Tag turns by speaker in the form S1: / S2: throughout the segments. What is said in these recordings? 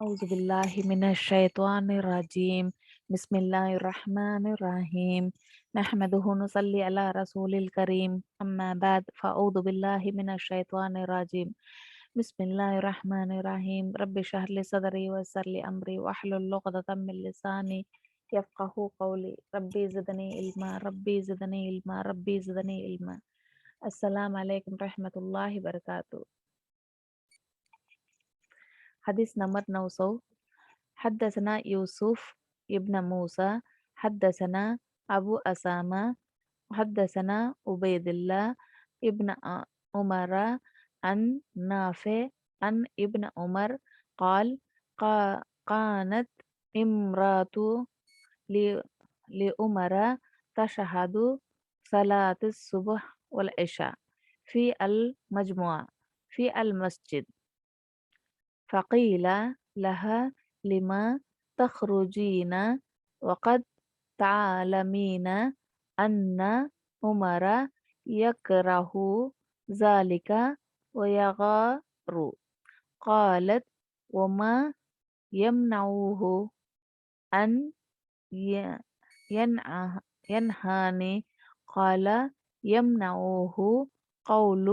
S1: أعوذ بالله من الشيطان الرجيم. بسم الله الرحمن الرحيم. نحمده ونصلي على رسول الكريم. أما بعد فأعوذ بالله من الشيطان الرجيم. بسم الله الرحمن الرحيم. رب اشرح لي صدري ويسر لي أمري واحلل عقدة من لساني يفقه قولي. ربي زدني علما ربي زدني علما ربي زدني علما. السلام عليكم ورحمة الله وبركاته. حديث نمبر 900. حدثنا يوسف ابن موسى حدثنا أبو أسامة حدثنا عبيد الله ابن عمر عن نافع عن ابن عمر قال كانت امرأة لعمر تشهد صلاة الصبح والعشاء في المجموعة في المسجد، فقيل لها لما تخرجين وقد تعلمين أن عمر يكره ذلك ويغار. قالت وما يمنعه أن ي- ينهاني؟ قال يمنعه قول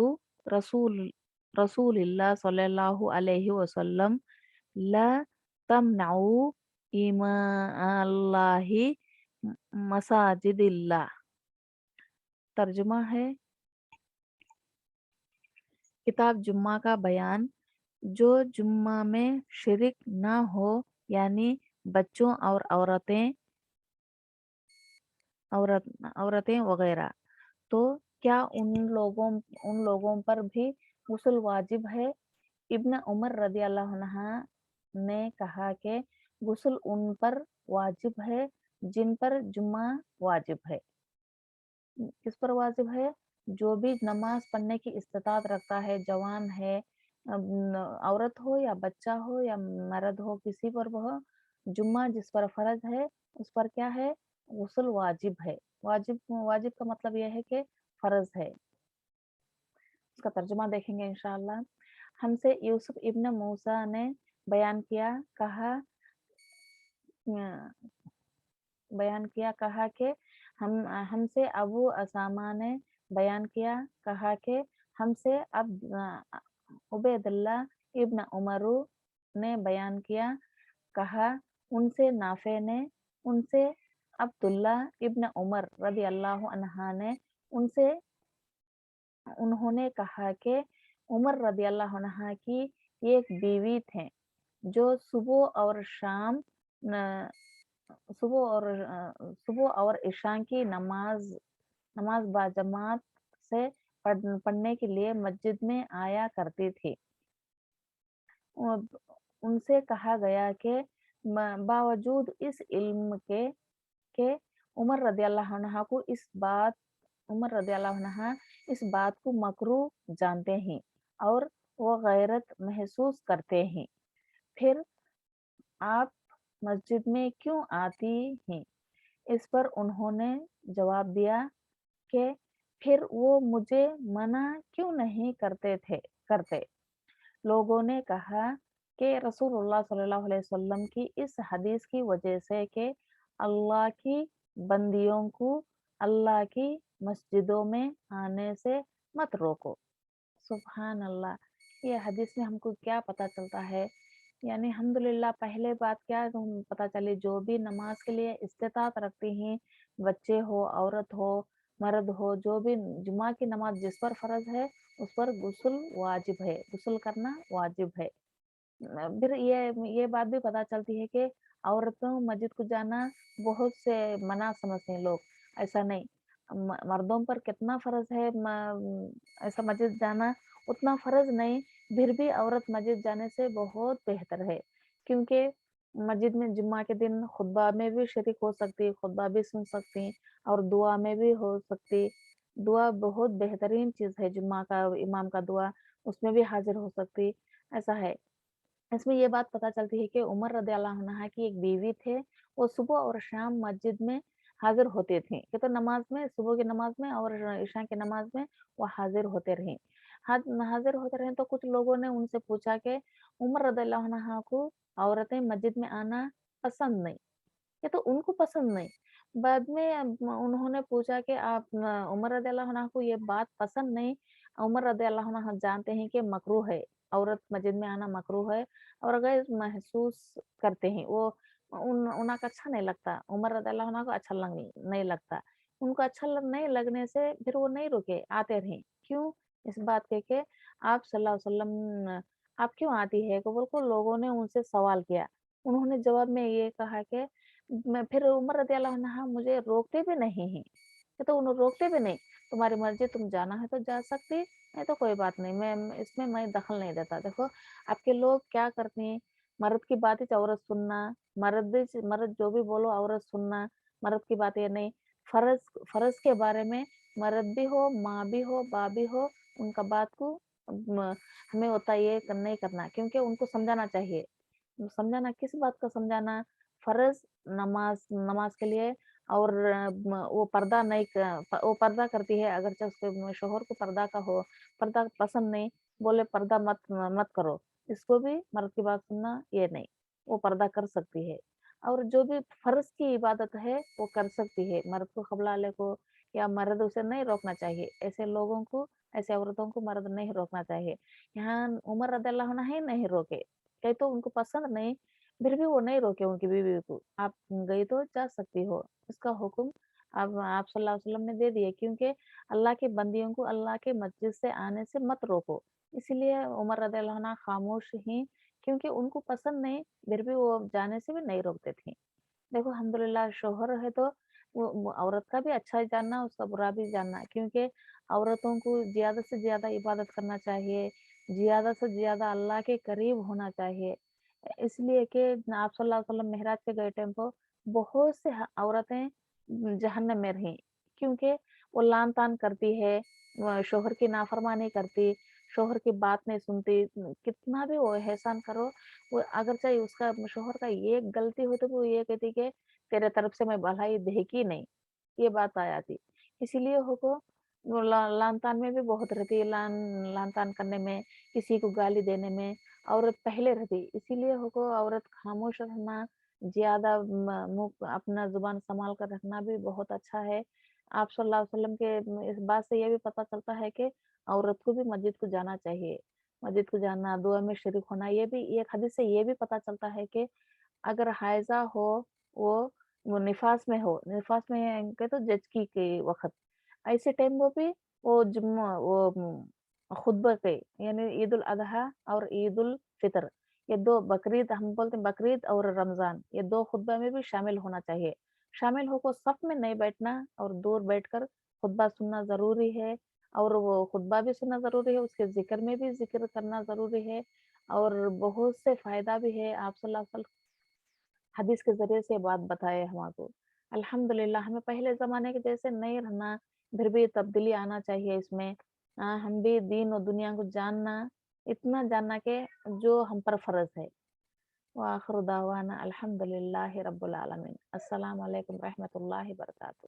S1: رسول الله صلى الله عليه وسلم لا تمنعوا إماء الله مساجد اللہ. ترجمہ ہے، کتاب جمعہ کا بیان. جو جمعہ میں شرک نہ ہو یعنی بچوں اور عورتیں وغیرہ، تو کیا ان لوگوں پر بھی غسل واجب ہے؟ ابن عمر رضی اللہ عنہ نے کہا کہ غسل ان پر واجب ہے جن پر جمعہ واجب ہے. کس پر واجب ہے؟ جو بھی نماز پڑھنے کی استطاعت رکھتا ہے، جوان ہے، عورت ہو یا بچہ ہو یا مرد ہو، کسی پر وہ جمعہ جس پر فرض ہے اس پر کیا ہے؟ غسل واجب ہے. واجب کا مطلب یہ ہے کہ فرض ہے. اس کا ترجمہ دیکھیں گے انشاءاللہ. ہم سے یوسف ابن موسیٰ نے بیان کیا کہ ہم سے ابو اسامہ نے بیان کیا کہا کہ ہم سے عبید اللہ ابن عمر نے بیان کیا کہا ان سے نافع نے، ان سے عبداللہ ابن عمر رضی اللہ عنہ نے، انہوں نے کہا کہ عمر رضی اللہ عنہ کی ایک بیوی تھے جو صبح اور عشاء کی نماز باجماعت سے پڑھنے کے لیے مسجد میں آیا کرتی تھی. ان سے کہا گیا کہ باوجود اس علم کے کہ عمر رضی اللہ عنہ اس بات کو مکروہ جانتے ہیں اور وہ غیرت محسوس کرتے ہیں، پھر آپ مسجد میں کیوں آتی ہیں؟ اس پر انہوں نے جواب دیا کہ پھر وہ مجھے منع کیوں نہیں کرتے؟ لوگوں نے کہا کہ رسول اللہ صلی اللہ علیہ وسلم کی اس حدیث کی وجہ سے کہ اللہ کی بندیوں کو اللہ کی مسجدوں میں آنے سے مت روکو. سبحان اللہ. یہ حدیث میں ہم کو کیا پتہ چلتا ہے؟ یعنی الحمدللہ پہلے بات کیا پتہ چلی، جو بھی نماز کے لیے استطاعت رکھتی ہیں، بچے ہو، عورت ہو، مرد ہو، جو بھی جمعہ کی نماز جس پر فرض ہے اس پر غسل واجب ہے، غسل کرنا واجب ہے. پھر یہ بات بھی پتہ چلتی ہے کہ عورتوں مسجد کو جانا بہت سے منع سمجھتے ہیں لوگ. ایسا نہیں، مردوں پر کتنا فرض ہے ایسا مسجد جانا، اتنا فرض نہیں، پھر بھی عورت مسجد جانے سے بہت بہتر ہے، کیونکہ مسجد میں جمعہ کے دن خطبہ میں بھی شریک ہو سکتی، خطبہ بھی سن سکتی اور دعا میں بھی ہو سکتی. دعا بہت بہترین چیز ہے، جمعہ کا امام کا دعا اس میں بھی حاضر ہو سکتی. ایسا ہے. اس میں یہ بات پتہ چلتی ہے کہ عمر رضی اللہ عنہ کی ایک بیوی تھے، وہ صبح اور شام مسجد میں حاضر ہوتے تھے، کہ تو نماز میں، صبح کی نماز میں اور عشاء کی نماز میں وہ حاضر ہوتے رہے. تو کچھ لوگوں نے ان سے پوچھا کہ उमर रज़ियल्लाहु अन्हा को औरतें मस्जिद में आना पसंद नहीं। ये तो उनको पसंद नहीं। बाद में उन्होंने पूछा कि आप उमर रज़ियल्लाहु अन्हा को ये बात पसंद नहीं, उमर रज़ियल्लाहु अन्हा जानते हैं कि मकरूह है, औरत मस्जिद में आना मकरूह है और गैर महसूस करते हैं। वो उनको अच्छा नहीं लगता, उमर रज़ियल्लाहु अन्हा को अच्छा नहीं लगता। उनको अच्छा नहीं लगने से फिर वो नहीं रुके, आते रहे। क्यों? इस बात कह के आप सल्लल्लाहु अलैहि वसल्लम आप क्यों आती है? को लोगों ने उनसे सवाल किया। उन्होंने जवाब में ये कहा कि मैं फिर उमर रज़ियल्लाहु अन्हा मुझे रोकते भी नहीं हैं। ये तो उन्हें रोकते भी नहीं, तुम्हारी मर्ज़ी तुम जाना है तो जा सकती, नहीं तो कोई बात नहीं, मैं इसमें मैं दखल नहीं देता। देखो, आपके लोग क्या करते हैं, मर्द की बात ही औरत सुनना, मर्द जो भी बोलो औरत सुनना, मर्द की बात ये नहीं, फ़र्ज़ फ़र्ज़ के बारे में मर्द भी हो, माँ भी हो, बाप भी हो, उनका बात को म हमें होता है ये नहीं करना क्योंकि उनको समझाना चाहिए। समझाना किस बात का समझाना? फ़र्ज़ नमाज़ नमाज़ के लिए और वो पर्दा नहीं वो पर्दा करती है अगरचे उसके शौहर को पर्दा का हो, पर्दा पसंद नहीं, बोले पर्दा मत मत करो। इसको भी मर्द की बात सुनना ये नहीं, वो पर्दा कर सकती है। और जो भी फ़र्ज़ की इबादत है, वो कर सकती है। मर्द को क़ब्ला को या मर्द उसे नहीं रोकना चाहिए। ऐसे लोगों को, ऐसे औरतों को मर्द नहीं रोकना चाहिए। यहाँ उमर रज़ियल्लाहु अन्हा ही नहीं रोके। कहीं तो उनको पसंद नहीं, फिर भी वो नहीं रोके उनकी बीवी को, आप गई तो जा सकती हो। इसका हुक्म अब आप सल्लल्लाहु अलैहि वसल्लम ने दे दिया क्योंकि अल्लाह की बंदियों को अल्लाह के मस्जिद से आने से मत रोको। इसीलिए उमर रज़ियल्लाहु अन्हा खामोश ही क्योंकि उनको पसंद नहीं, फिर भी वो जाने से भी नहीं रोकते थे। देखो अल्हम्दुलिल्लाह शौहर है तो वो औरत का भी अच्छा जानना, उसका बुरा भी जानना क्योंकि औरतों को ज़्यादा से ज़्यादा इबादत करना चाहिए, ज़्यादा से ज़्यादा अल्लाह के करीब होना चाहिए। इसलिए कि आप सल्लल्लाहु अलैहि वसल्लम मेहराज पे गए टाइम को बहुत से औरतें जहन्नम में रहीं क्योंकि वो लान-तान करती है, शौहर की नाफरमानी करती, शौहर की बात नहीं सुनती, कितना भी वो एहसान करो, वो अगर चाहे उसका शौहर का ये गलती हो तो वो ये कहती कि तेरे तरफ से मैं भलाई देखी नहीं, ये बात आ जाती। इसीलिए वो लान-तान में भी बहुत रहती है, लान-तान करने में, किसी को गाली देने में औरत पहले रहती। इसीलिए औरत खामोश रहना, ज़्यादा मुँह अपना ज़ुबान सँभाल कर रखना भी बहुत अच्छा है। आप सल्लल्लाहु अलैहि वसल्लम के इस बात से ये भी पता चलता है कि औरत को भी मस्जिद को जाना चाहिए। मस्जिद को जाना, दुआ में शरीक होना, ये भी एक हदीस से ये भी पता चलता है कि अगर हाइज़ा हो, वो वो निफ़ास में हो, निफ़ास में के तो झटकी के वक़्त, ऐसे टाइम वो भी वो खुतबा पे यानी ईद उल अज़हा और ईद उल फ़ितर ये 2 बकरीद हम बोलते हैं बकरीद और रमज़ान, ये 2 खुतबा में भी शामिल होना चाहिए। शामिल होकर सफ में नहीं बैठना और दूर बैठकर खुतबा सुनना ज़रूरी है और वो खुतबा भी सुनना ज़रूरी है, उसके ज़िक्र में भी ज़िक्र करना ज़रूरी है और बहुत से फ़ायदा भी है। आप सल्लल्लाहु अलैहि वसल्लम हदीस के ज़रिए से बात बताए हमको। अल्हम्दुलिल्लाह हमें पहले ज़माने के जैसे नहीं रहना, फिर भी तब्दीली आना चाहिए इसमें। हम भी दीन और दुनिया को जानना, इतना जानना कि जो हम पर फ़र्ज़ है। व आखिरु दावाना अल्हम्दुलिल्लाहि रब्बिल आलमीन। अस्सलामु अलैकुम रहमतुल्लाहि बरकातहू।